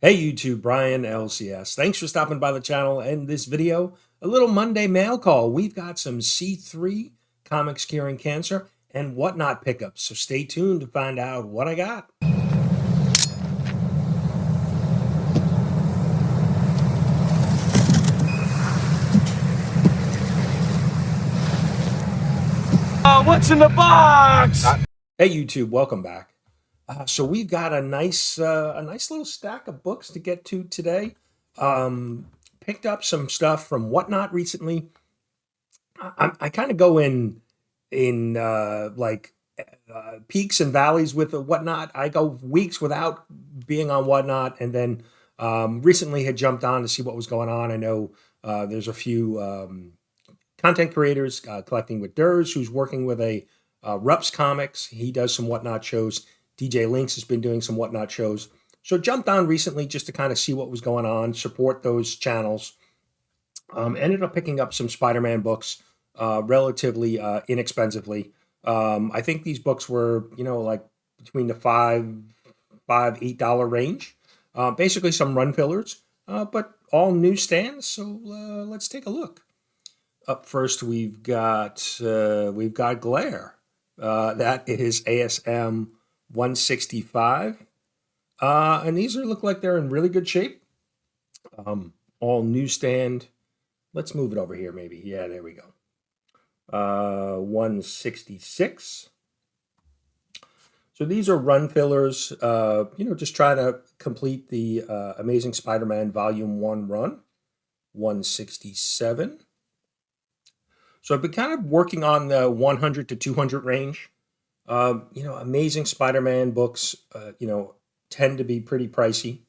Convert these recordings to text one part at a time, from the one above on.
Hey YouTube, Brian LCS. Thanks for stopping by the channel and this video. A little Monday mail call. We've got some C3 comics curing cancer and whatnot pickups. So stay tuned to find out what I got. What's in the box? Hey YouTube, welcome back. So we've got a nice little stack of books to get to today. Picked up some stuff from whatnot recently. I kind of go in peaks and valleys with the whatnot. I go weeks without being on whatnot, and then recently had jumped on to see what was going on. I know there's a few content creators collecting with Durs, who's working with a Rups Comics. He does some whatnot shows. DJ Links has been doing some whatnot shows. So jumped on recently just to kind of see what was going on, support those channels. Ended up picking up some Spider-Man books relatively inexpensively. I think these books were, like between the $8 range. Basically some run fillers, but all newsstands. So let's take a look. Up first, we've got Glare. That is ASM 165, and these look like they're in really good shape. All newsstand. Let's move it over here, maybe. Yeah, there we go. 166. So these are run fillers, just trying to complete the Amazing Spider-Man Volume 1 run. 167. So I've been kind of working on the 100 to 200 range. Amazing Spider-Man books, tend to be pretty pricey.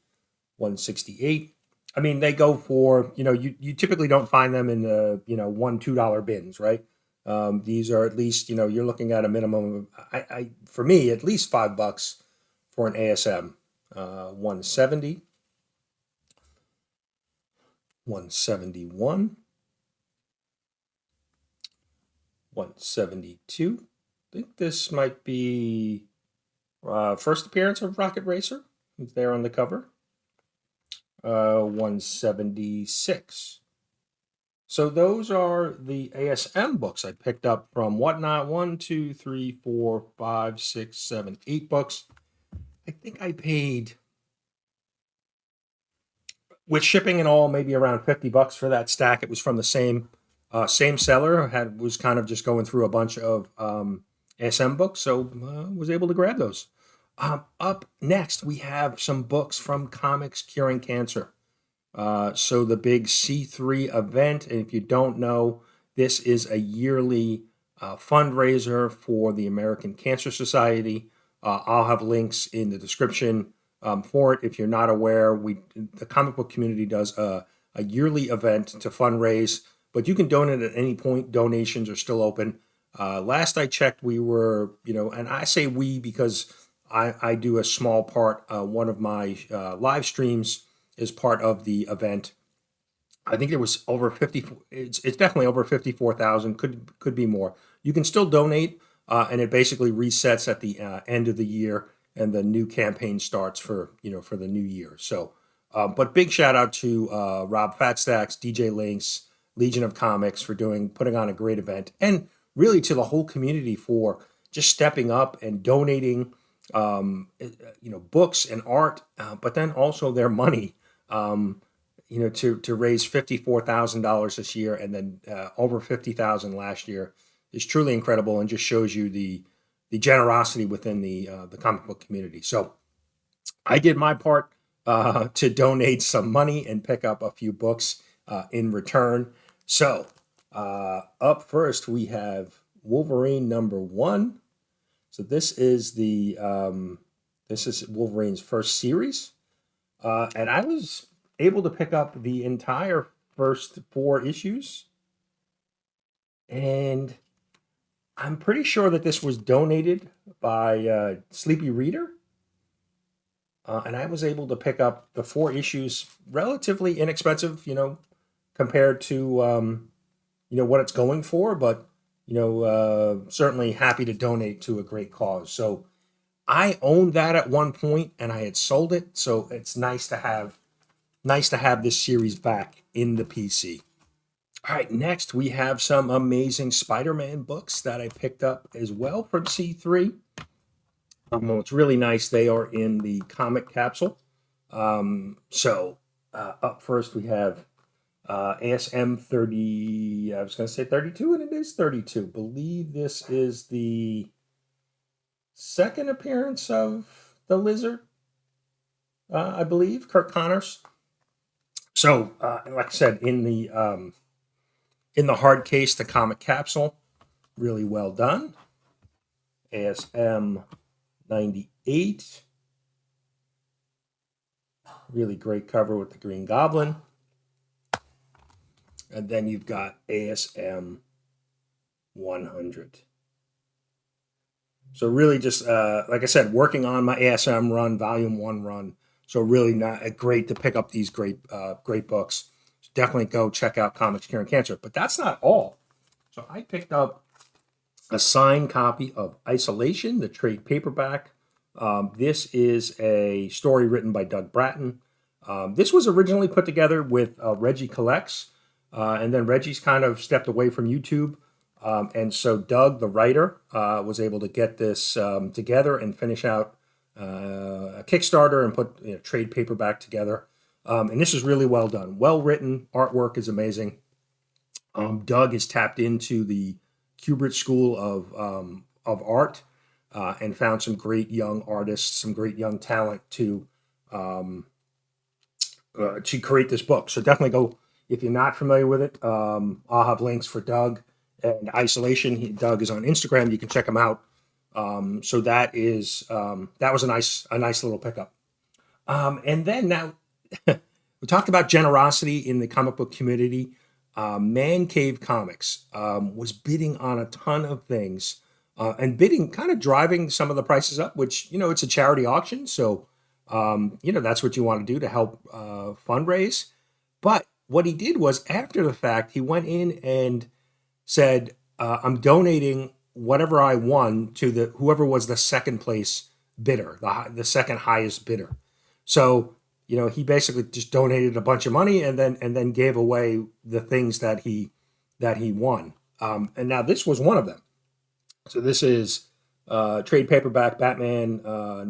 168. I mean, they go for, you typically don't find them in the, $1, $2 bins, right? These are at least, you're looking at a minimum of, for me, at least $5 for an ASM. 170. 171. 172. I think this might be first appearance of Rocket Racer. He's there on the cover. 176. So those are the ASM books I picked up from whatnot. 1, 2, 3, 4, 5, 6, 7, 8 books. I think I paid, with shipping and all, maybe around $50 for that stack. It was from the same seller. Was kind of just going through a bunch of ASM books, so was able to grab those. Up next, we have some books from Comics Curing Cancer. So the big C3 event, and if you don't know, this is a yearly fundraiser for the American Cancer Society. I'll have links in the description for it. If you're not aware, the comic book community does a yearly event to fundraise, but you can donate at any point. Donations are still open. Last I checked, we were, and I say we because I do a small part. One of my live streams is part of the event. I think it was over 50. It's definitely over 54,000. Could be more. You can still donate, and it basically resets at the end of the year, and the new campaign starts for the new year. So, but big shout out to Rob Fatstacks, DJ Links, Legion of Comics for putting on a great event, and really to the whole community for just stepping up and donating, books and art, but then also their money, to raise $54,000 this year, and then over 50,000 last year is truly incredible, and just shows you the generosity within the comic book community. So I did my part to donate some money and pick up a few books in return. So up first we have Wolverine #1. So this is Wolverine's first series, and I was able to pick up the entire first 4 issues, and I'm pretty sure that this was donated by Sleepy Reader, and I was able to pick up the 4 issues relatively inexpensive, compared to what it's going for, but certainly happy to donate to a great cause. So I owned that at one point and I had sold it, so it's nice to have this series back in the PC. All right, next we have some amazing Spider-Man books that I picked up as well from C3. It's really nice. They are in the comic capsule. Up first we have ASM 30. I was going to say 32, and it is 32. Believe this is the second appearance of the Lizard. I believe Kirk Connors. So, like I said, in the hard case, the comic capsule, really well done. ASM 98. Really great cover with the Green Goblin. And then you've got ASM 100. So really just, like I said, working on my ASM run, Volume 1 run. So really not great to pick up these great books. So definitely go check out Comics Curing Cancer. But that's not all. So I picked up a signed copy of Isolation, the trade paperback. This is a story written by Doug Bratton. This was originally put together with Reggie Collects, and then Reggie's kind of stepped away from YouTube. And so Doug, the writer, was able to get this together and finish out a Kickstarter and put trade paperback together. And this is really well done. Well written. Artwork is amazing. Doug is tapped into the Kubert School of Art and found some great young artists, some great young talent to create this book. So definitely go, if you're not familiar with it, I'll have links for Doug and Isolation. Doug is on Instagram. You can check him out. So that was a nice little pickup. And then now we talked about generosity in the comic book community. Man Cave Comics was bidding on a ton of things and bidding, kind of driving some of the prices up, which, it's a charity auction. So, that's what you want to do to help fundraise. But what he did was, after the fact, he went in and said, I'm donating whatever I won to whoever was the second place bidder, the second highest bidder. So, he basically just donated a bunch of money and then gave away the things that he won. And now this was one of them. So this is trade paperback Batman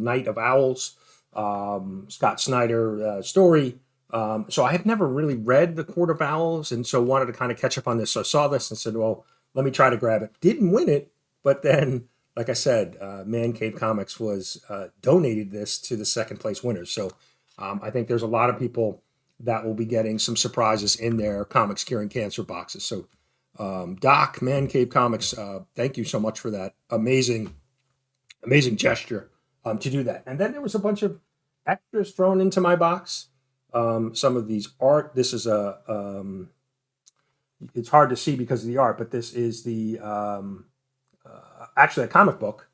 Night of Owls, Scott Snyder story. So I had never really read The Court of Owls, and so wanted to kind of catch up on this. So I saw this and said, well, let me try to grab it. Didn't win it, but then, like I said, Man Cave Comics was donated this to the second place winners. So I think there's a lot of people that will be getting some surprises in their Comics Curing Cancer boxes. So Doc, Man Cave Comics, thank you so much for that amazing gesture to do that. And then there was a bunch of extras thrown into my box. Some of these art. This is it's hard to see because of the art, but this is the actually a comic book,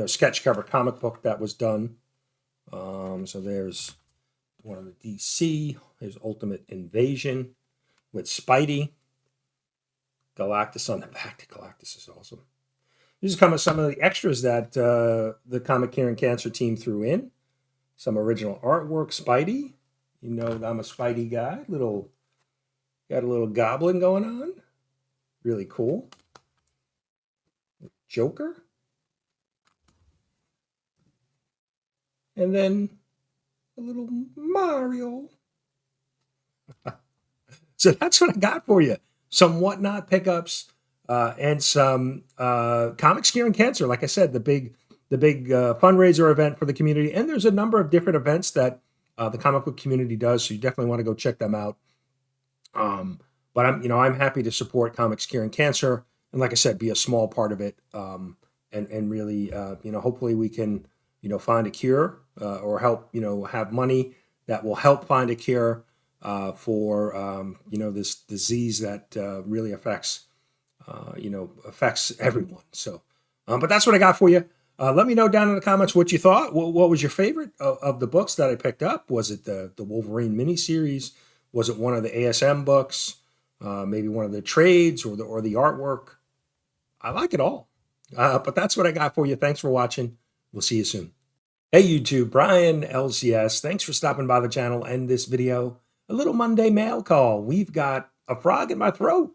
sketch cover comic book that was done. So there's one of the DC. There's Ultimate Invasion with Spidey. Galactus on the back. Galactus is awesome. These are some of the extras that the Comic Curing Cancer team threw in. Some original artwork. Spidey. I'm a Spidey guy. Got a little goblin going on. Really cool. Joker. And then a little Mario. So that's what I got for you. Some WhatNot pickups and some Comics Curing Cancer. Like I said, the big fundraiser event for the community. And there's a number of different events that the comic book community does. So you definitely want to go check them out. But I'm happy to support Comics Curing Cancer. And like I said, be a small part of it. And really, hopefully we can, find a cure or help, have money that will help find a cure for, this disease that really affects everyone. So, but that's what I got for you. Let me know down in the comments what you thought. What was your favorite of the books that I picked up? Was it the Wolverine miniseries? Was it one of the ASM books? Maybe one of the trades or the artwork? I like it all. But that's what I got for you. Thanks for watching. We'll see you soon. Hey YouTube, Brian LCS. Thanks for stopping by the channel and this video. A little Monday mail call. We've got a frog in my throat.